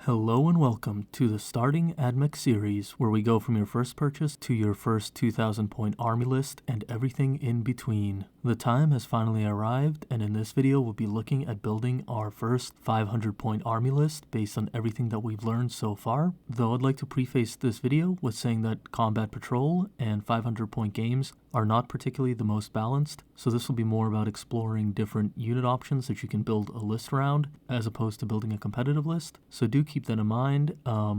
Hello and welcome to the Starting Admech series, where we go from your first purchase to your first 2,000 point army list and everything in between. The time has finally arrived, and in this video we'll be looking at building our first 500 point army list based on everything that we've learned so far. Though I'd like to preface this video with saying that combat patrol and 500 point games are not particularly the most balanced, so this will be more about exploring different unit options that you can build a list around as opposed to building a competitive list. So do keep that in mind.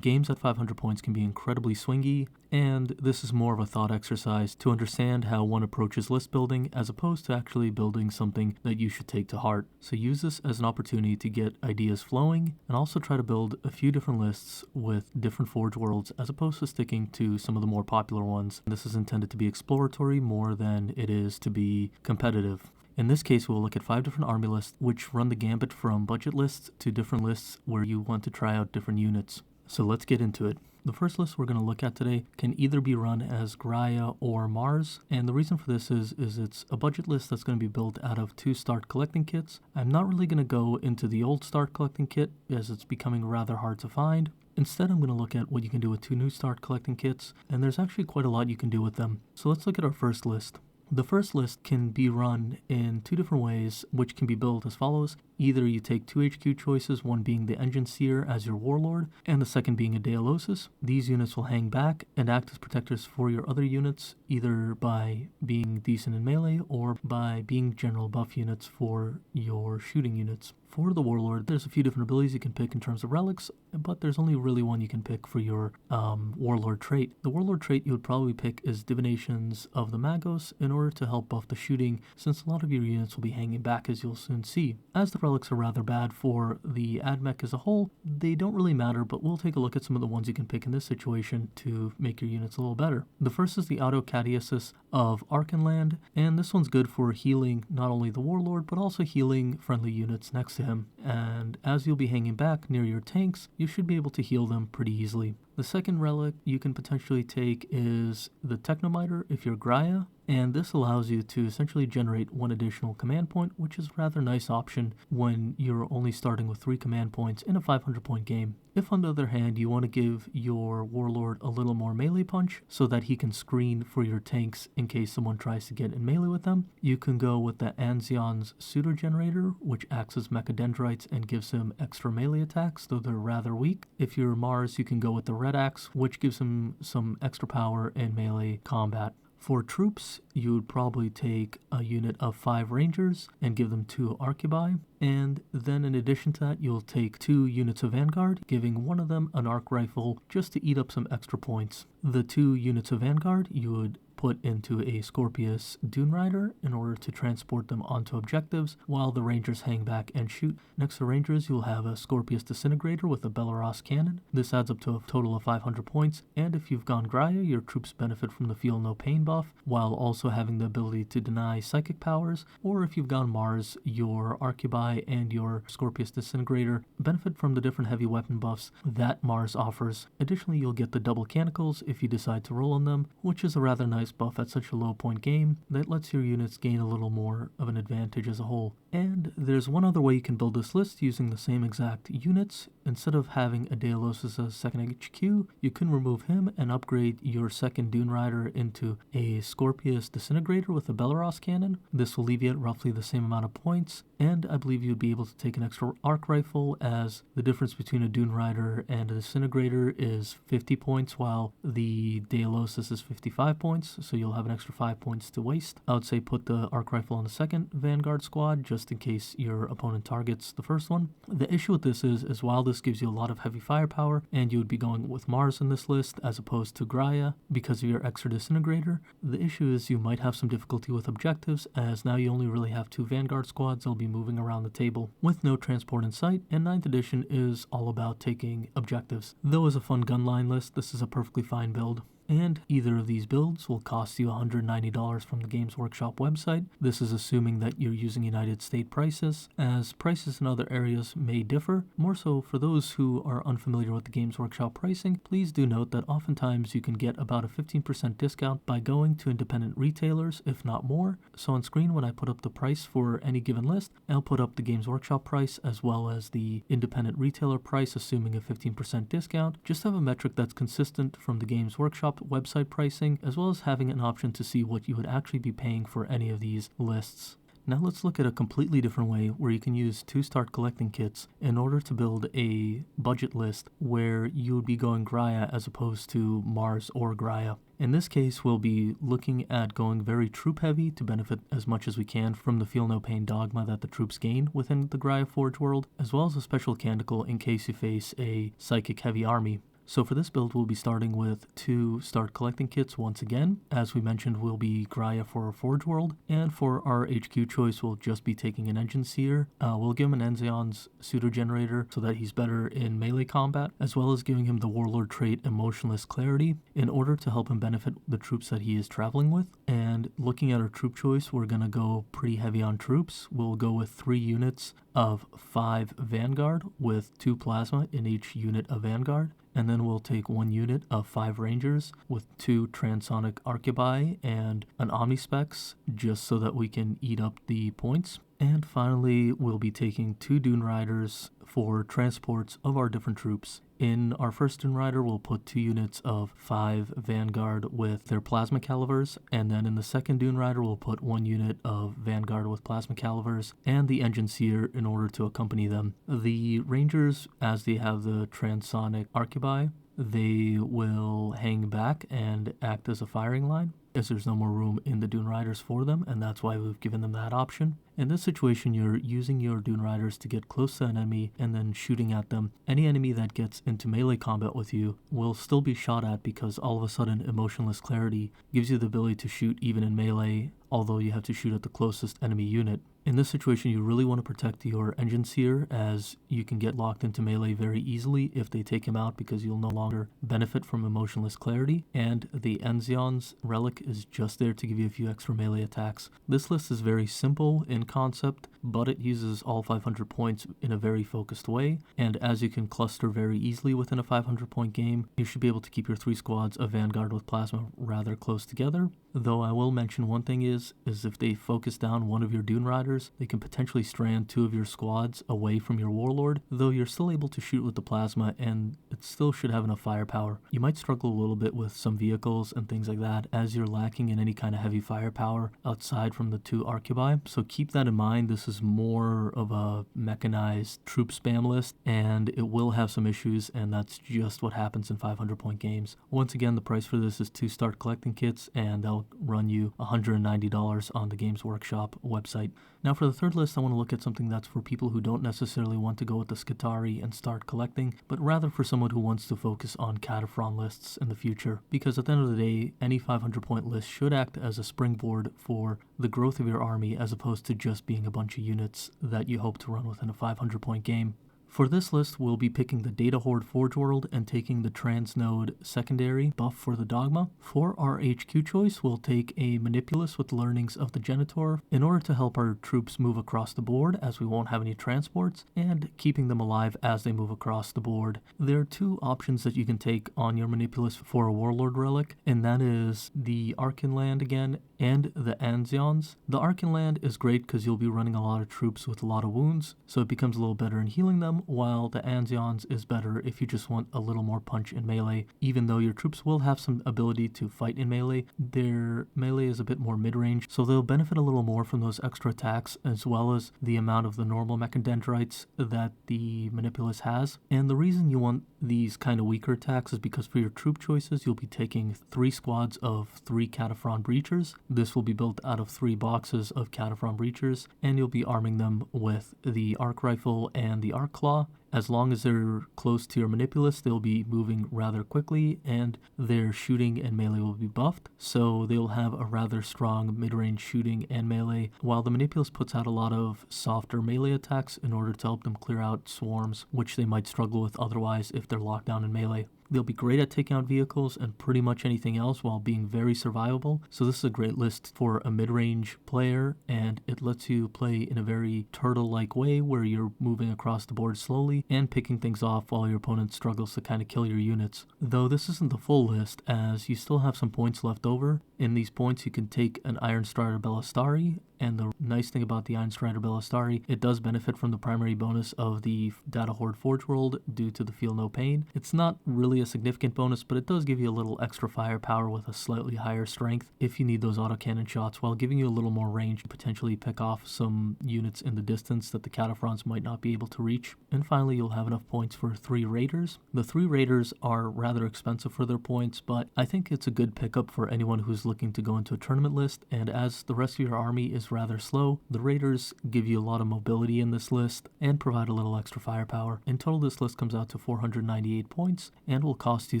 Games at 500 points can be incredibly swingy, and this is more of a thought exercise to understand how one approaches list building as opposed to actually building something that you should take to heart. So use this as an opportunity to get ideas flowing and also try to build a few different lists with different Forge worlds as opposed to sticking to some of the more popular ones. This is intended to be exploratory more than it is to be competitive. In this case, we'll look at 5 different army lists, which run the gambit from budget lists to different lists where you want to try out different units. So let's get into it. The first list we're going to look at today can either be run as Graia or Mars, and the reason for this is it's a budget list that's going to be built out of 2 start collecting kits. I'm not really going to go into the old start collecting kit as it's becoming rather hard to find. Instead, I'm going to look at what you can do with 2 new start collecting kits, and there's actually quite a lot you can do with them. So let's look at our first list. The first list can be run in 2 different ways, which can be built as follows. Either you take 2 HQ choices, one being the Engine Seer as your Warlord, and the second being a Dealosis. These units will hang back and act as protectors for your other units, either by being decent in melee or by being general buff units for your shooting units. For the Warlord, there's a few different abilities you can pick in terms of relics, but there's only really one you can pick for your Warlord trait. The Warlord trait you would probably pick is Divinations of the Magos in order to help buff the shooting, since a lot of your units will be hanging back, as you'll soon see. As the relics are rather bad for the Admech as a whole, they don't really matter, but we'll take a look at some of the ones you can pick in this situation to make your units a little better. The first is the Autocadiasis of Archenland, and this one's good for healing not only the Warlord, but also healing friendly units next to him. And as you'll be hanging back near your tanks, you should be able to heal them pretty easily. The second relic you can potentially take is the Technomiter if you're Graia, and this allows you to essentially generate 1 additional command point, which is a rather nice option when you're only starting with 3 command points in a 500 point game. If on the other hand you want to give your Warlord a little more melee punch so that he can screen for your tanks in case someone tries to get in melee with them, you can go with the Anzion's Pseudo Generator, which acts as Mechadendrites and gives him extra melee attacks, though they're rather weak. If you're Mars, you can go with the Red Axe, which gives him some extra power in melee combat. For troops, you would probably take a unit of 5 Rangers and give them 2 Arquebuy, and then in addition to that, you'll take 2 units of Vanguard, giving one of them an arc rifle just to eat up some extra points. The 2 units of Vanguard you would put into a Scorpius Dunerider in order to transport them onto objectives while the Rangers hang back and shoot. Next to Rangers, you'll have a Scorpius Disintegrator with a Belleros Cannon. This adds up to a total of 500 points, and if you've gone Graia, your troops benefit from the Feel No Pain buff, while also having the ability to deny psychic powers, or if you've gone Mars, your Arquebuy and your Scorpius Disintegrator benefit from the different heavy weapon buffs that Mars offers. Additionally, you'll get the double Canicles if you decide to roll on them, which is a rather nice buff at such a low point game that lets your units gain a little more of an advantage as a whole. And there's one other way you can build this list using the same exact units. Instead of having a Dealosis as second HQ, you can remove him and upgrade your second Dunerider into a Scorpius Disintegrator with a Belleros Cannon. This will leave you at roughly the same amount of points, and I believe you'd be able to take an extra arc rifle, as the difference between a Dunerider and a Disintegrator is 50 points, while the Dealosis is 55 points, so you'll have an extra 5 points to waste. I would say put the arc rifle on the second Vanguard squad, just in case your opponent targets the first one. The issue with this is while this gives you a lot of heavy firepower, and you would be going with Mars in this list as opposed to Graia because of your extra Disintegrator, the issue is you might have some difficulty with objectives, as now you only really have 2 Vanguard squads that'll be moving around the table with no transport in sight, and 9th edition is all about taking objectives. Though as a fun gunline list, this is a perfectly fine build. And either of these builds will cost you $190 from the Games Workshop website. This is assuming that you're using United States prices, as prices in other areas may differ. More so for those who are unfamiliar with the Games Workshop pricing, please do note that oftentimes you can get about a 15% discount by going to independent retailers, if not more. So on screen when I put up the price for any given list, I'll put up the Games Workshop price as well as the independent retailer price, assuming a 15% discount. Just have a metric that's consistent from the Games Workshop website pricing, as well as having an option to see what you would actually be paying for any of these lists. Now let's look at a completely different way where you can use 2 start collecting kits in order to build a budget list where you would be going Graia as opposed to Mars or Graia. In this case, we'll be looking at going very troop heavy to benefit as much as we can from the Feel No Pain dogma that the troops gain within the Graia Forge world, as well as a special canticle in case you face a psychic heavy army. So for this build, we'll be starting with 2 start collecting kits once again. As we mentioned, we'll be Graia for our Forge World, and for our HQ choice, we'll just be taking an Engine Seer. We'll give him an Enzion's Pseudo Generator so that he's better in melee combat, as well as giving him the Warlord trait Emotionless Clarity in order to help him benefit the troops that he is traveling with. And looking at our troop choice, we're going to go pretty heavy on troops. We'll go with 3 units of 5 Vanguard with 2 Plasma in each unit of Vanguard. And then we'll take 1 unit of 5 Rangers with 2 Transonic Arquebuy and an Omnispecs, just so that we can eat up the points. And finally, we'll be taking 2 Duneriders for transports of our different troops. In our first Dunerider, we'll put 2 units of 5 Vanguard with their Plasma Calivers, and then in the second Dunerider, we'll put 1 unit of Vanguard with Plasma Calivers and the Engine Seer in order to accompany them. The Rangers, as they have the Transonic Arquebuy, they will hang back and act as a firing line, as there's no more room in the Duneriders for them, and that's why we've given them that option. In this situation, you're using your Duneriders to get close to an enemy and then shooting at them. Any enemy that gets into melee combat with you will still be shot at, because all of a sudden Emotionless Clarity gives you the ability to shoot even in melee, although you have to shoot at the closest enemy unit. In this situation, you really want to protect your Engine Seer, as you can get locked into melee very easily if they take him out, because you'll no longer benefit from Emotionless Clarity, and the Enzion's Relic is just there to give you a few extra melee attacks. This list is very simple in concept, but it uses all 500 points in a very focused way, and as you can cluster very easily within a 500 point game, you should be able to keep your 3 squads of Vanguard with Plasma rather close together. Though I will mention one thing is if they focus down one of your Duneriders, they can potentially strand 2 of your squads away from your Warlord, though you're still able to shoot with the Plasma and it still should have enough firepower. You might struggle a little bit with some vehicles and things like that, as you're lacking in any kind of heavy firepower outside from the 2 Arquebuy, so keep that in mind. This is more of a mechanized troop spam list, and it will have some issues, and that's just what happens in 500 point games. Once again, the price for this is 2 start collecting kits, and they'll run you $190 on the Games Workshop website. Now for the third list, I want to look at something that's for people who don't necessarily want to go with the Skitarii and start collecting, but rather for someone who wants to focus on Cataphren lists in the future, because at the end of the day, any 500 point list should act as a springboard for the growth of your army, as opposed to just being a bunch of units that you hope to run within a 500 point game. For this list, we'll be picking the Data-Hoard Forge World and taking the Transnode secondary buff for the Dogma. For our HQ choice, we'll take a Manipulus with learnings of the Genitor in order to help our troops move across the board, as we won't have any transports, and keeping them alive as they move across the board. There are 2 options that you can take on your Manipulus for a Warlord Relic, and that is the Archenland again and the Enzion's. The Archenland is great because you'll be running a lot of troops with a lot of wounds, so it becomes a little better in healing them, while the Enzion's is better if you just want a little more punch in melee. Even though your troops will have some ability to fight in melee, their melee is a bit more mid-range, so they'll benefit a little more from those extra attacks, as well as the amount of the normal Mechadendrites that the Manipulus has. And the reason you want these kind of weaker attacks is because for your troop choices, you'll be taking 3 squads of 3 Cataphren Breachers. This will be built out of 3 boxes of Cataphren Breachers, and you'll be arming them with the Arc Rifle and the Arc Claw, As long as they're close to your Manipulus, they'll be moving rather quickly, and their shooting and melee will be buffed, so they'll have a rather strong mid-range shooting and melee, while the Manipulus puts out a lot of softer melee attacks in order to help them clear out swarms, which they might struggle with otherwise if they're locked down in melee. They'll be great at taking out vehicles and pretty much anything else while being very survivable, so this is a great list for a mid-range player, and it lets you play in a very turtle-like way where you're moving across the board slowly and picking things off while your opponent struggles to kind of kill your units. Though this isn't the full list, as you still have some points left over. In these points you can take an Iron Strider Bellastari, and the nice thing about the Iron Strider Bellastari, it does benefit from the primary bonus of the Data-Hoard Forge World due to the Feel No Pain. It's not really a significant bonus, but it does give you a little extra firepower with a slightly higher strength if you need those autocannon shots, while giving you a little more range to potentially pick off some units in the distance that the Cataphrons might not be able to reach. And finally, you'll have enough points for 3 Raiders. The 3 Raiders are rather expensive for their points, but I think it's a good pickup for anyone who's looking to go into a tournament list, and as the rest of your army is rather slow, the Raiders give you a lot of mobility in this list and provide a little extra firepower. In total, this list comes out to 498 points and will cost you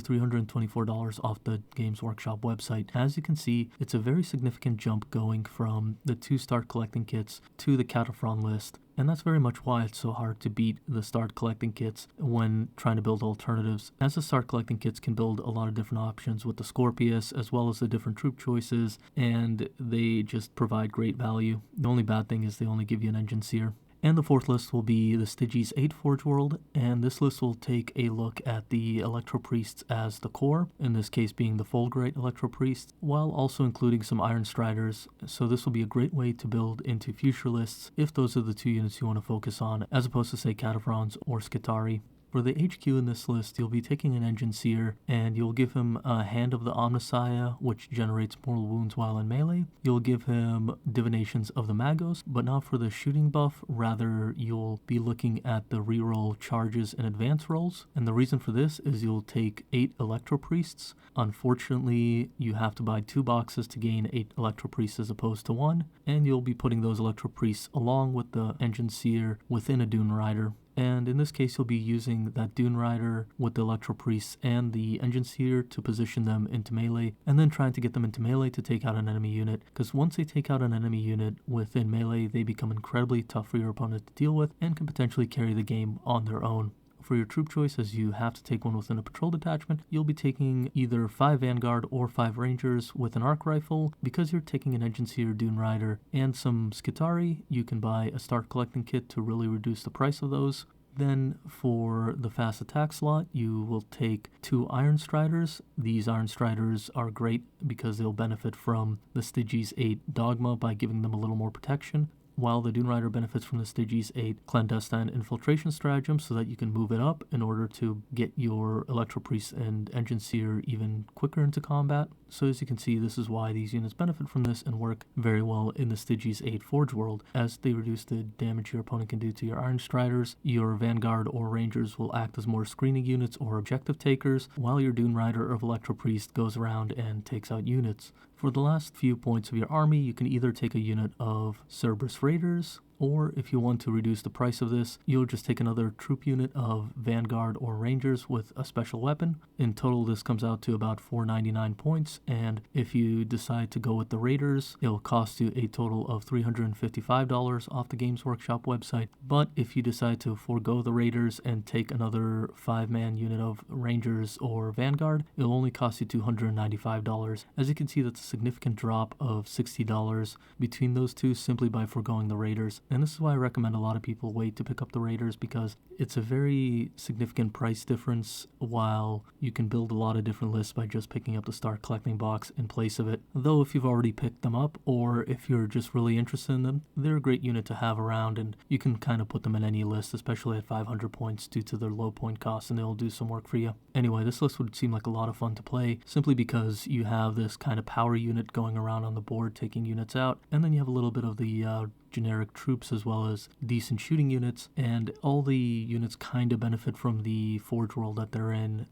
$324 off the Games Workshop website. As you can see, it's a very significant jump going from the 2 start collecting kits to the Cataphron list. And that's very much why it's so hard to beat the start collecting kits when trying to build alternatives, as the start collecting kits can build a lot of different options with the Scorpius as well as the different troop choices, and they just provide great value. The only bad thing is they only give you an engine seer. And the fourth list will be the Stygies VIII Forge World, and this list will take a look at the Electro Priests as the core, in this case being the Fulgurite Electro Priests, while also including some Iron Striders, so this will be a great way to build into future lists if those are the 2 units you want to focus on, as opposed to say Cataphrons or Skitarii. For the HQ in this list, you'll be taking an Engine Seer, and you'll give him a Hand of the Omnissiah, which generates mortal wounds while in melee. You'll give him Divinations of the Magos, but not for the shooting buff, rather you'll be looking at the reroll charges and advance rolls. And the reason for this is you'll take 8 Electro Priests. Unfortunately, you have to buy 2 boxes to gain 8 Electro Priests as opposed to 1, and you'll be putting those Electro Priests along with the Engine Seer within a Dunerider. And in this case, you'll be using that Dunerider with the Electro Priests and the Engine Seer to position them into melee, and then trying to get them into melee to take out an enemy unit, because once they take out an enemy unit within melee, they become incredibly tough for your opponent to deal with and can potentially carry the game on their own. For your troop choice, as you have to take one within a patrol detachment, you'll be taking either 5 Vanguard or 5 Rangers with an arc rifle. Because you're taking an Engine Seer, Dunerider, and some Skitarii, you can buy a start collecting kit to really reduce the price of those. Then for the fast attack slot, you will take 2 Iron Striders. These Iron Striders are great because they'll benefit from the Stygies VIII Dogma by giving them a little more protection, while the Dunerider benefits from the Stygies VIII Clandestine Infiltration Stratagem so that you can move it up in order to get your Electro Priest and Engine Seer even quicker into combat. So as you can see, this is why these units benefit from this and work very well in the Stygies VIII Forge World, as they reduce the damage your opponent can do to your Iron Striders. Your Vanguard or Rangers will act as more screening units or objective takers, while your Dunerider of Electro Priest goes around and takes out units. For the last few points of your army, you can either take a unit of Cerberus Raiders, or if you want to reduce the price of this, you'll just take another troop unit of Vanguard or Rangers with a special weapon. In total, this comes out to about 499 points, and if you decide to go with the Raiders, it'll cost you a total of $355 off the Games Workshop website. But if you decide to forego the Raiders and take another 5-man unit of Rangers or Vanguard, it'll only cost you $295. As you can see, that's a significant drop of $60 between those two simply by foregoing the Raiders. And this is why I recommend a lot of people wait to pick up the Raiders, because it's a very significant price difference, while you can build a lot of different lists by just picking up the start collecting box in place of it. Though if you've already picked them up, or if you're just really interested in them, they're a great unit to have around, and you can kind of put them in any list, especially at 500 points due to their low point cost, and they'll do some work for you. Anyway, this list would seem like a lot of fun to play, simply because you have this kind of power unit going around on the board taking units out, and then you have a little bit of the generic troops as well as decent shooting units, and all the units kind of benefit from the Forge World that they're in.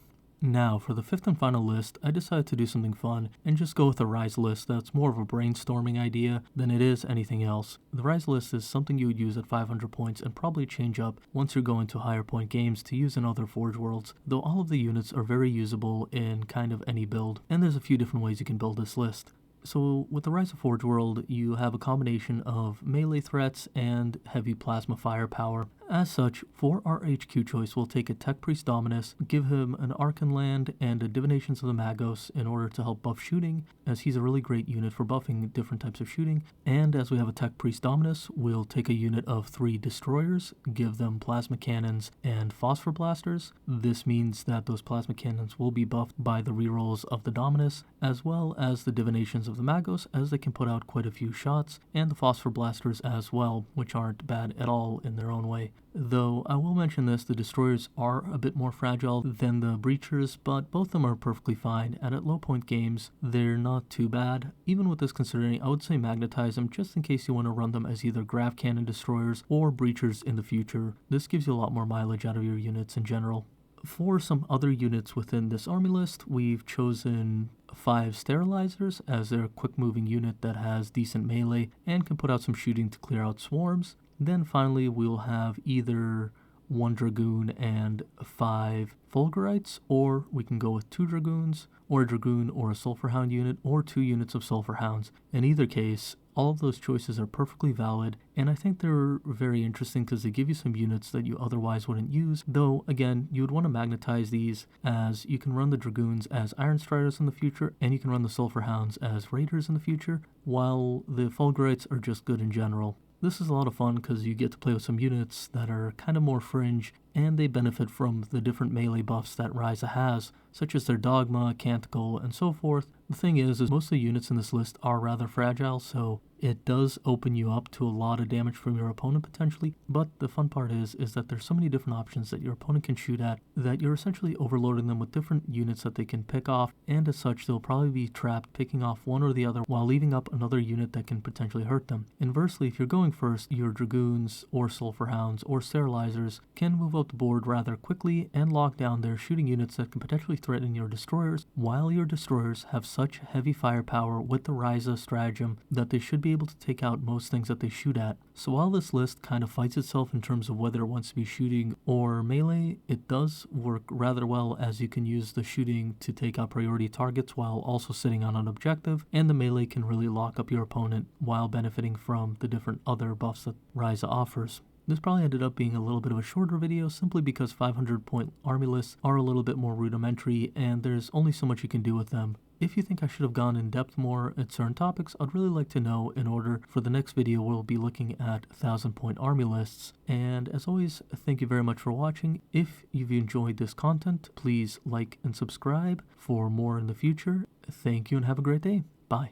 Now, for the fifth and final list, I decided to do something fun and just go with a Rise list that's more of a brainstorming idea than it is anything else. The Rise list is something you would use at 500 points and probably change up once you're going to higher point games to use in other Forge worlds, though all of the units are very usable in kind of any build, and there's a few different ways you can build this list. So with the Rise of Forge world, you have a combination of melee threats and heavy plasma firepower. As such, for our HQ choice, we'll take a Tech Priest Dominus, give him an Arcan Land and a Divinations of the Magos in order to help buff shooting, as he's a really great unit for buffing different types of shooting. And as we have a Tech Priest Dominus, we'll take a unit of 3 Destroyers, give them Plasma Cannons and Phosphor Blasters. This means that those Plasma Cannons will be buffed by the rerolls of the Dominus, as well as the Divinations of the Magos, as they can put out quite a few shots, and the Phosphor Blasters as well, which aren't bad at all in their own way. Though I will mention this, the Destroyers are a bit more fragile than the Breachers, but both of them are perfectly fine, and at low point games, they're not too bad. Even with this considering, I would say magnetize them just in case you want to run them as either Grav Cannon Destroyers or Breachers in the future. This gives you a lot more mileage out of your units in general. For some other units within this army list, we've chosen 5 Sterilizers as their quick moving unit that has decent melee and can put out some shooting to clear out swarms. Then finally we'll have either 1 Dragoon and 5 Fulgurites, or we can go with 2 Dragoons, or a Dragoon or a Sulphur Hound unit, or 2 units of Sulphur Hounds. In either case, all of those choices are perfectly valid, and I think they're very interesting because they give you some units that you otherwise wouldn't use, though again, you would want to magnetize these as you can run the Dragoons as Iron Striders in the future, and you can run the Sulphur Hounds as Raiders in the future, while the Fulgurites are just good in general. This is a lot of fun because you get to play with some units that are kind of more fringe, and they benefit from the different melee buffs that Ryza has, such as their Dogma, Canticle, and so forth. The thing is most of the units in this list are rather fragile, so it does open you up to a lot of damage from your opponent potentially, but the fun part is that there's so many different options that your opponent can shoot at that you're essentially overloading them with different units that they can pick off, and as such they'll probably be trapped picking off one or the other while leaving up another unit that can potentially hurt them. Inversely, if you're going first, your Dragoons or Sulphur Hounds or Sterilizers can move up the board rather quickly and lock down their shooting units that can potentially threaten your Destroyers, while your Destroyers have such heavy firepower with the Ryza stratagem that they should be able to take out most things that they shoot at. So while this list kind of fights itself in terms of whether it wants to be shooting or melee, it does work rather well, as you can use the shooting to take out priority targets while also sitting on an objective, and the melee can really lock up your opponent while benefiting from the different other buffs that Ryza offers. This probably ended up being a little bit of a shorter video simply because 500 point army lists are a little bit more rudimentary and there's only so much you can do with them. If you think I should have gone in depth more at certain topics, I'd really like to know in order for the next video we'll be looking at 1000 point army lists. And as always, thank you very much for watching. If you've enjoyed this content, please like and subscribe for more in the future. Thank you and have a great day. Bye.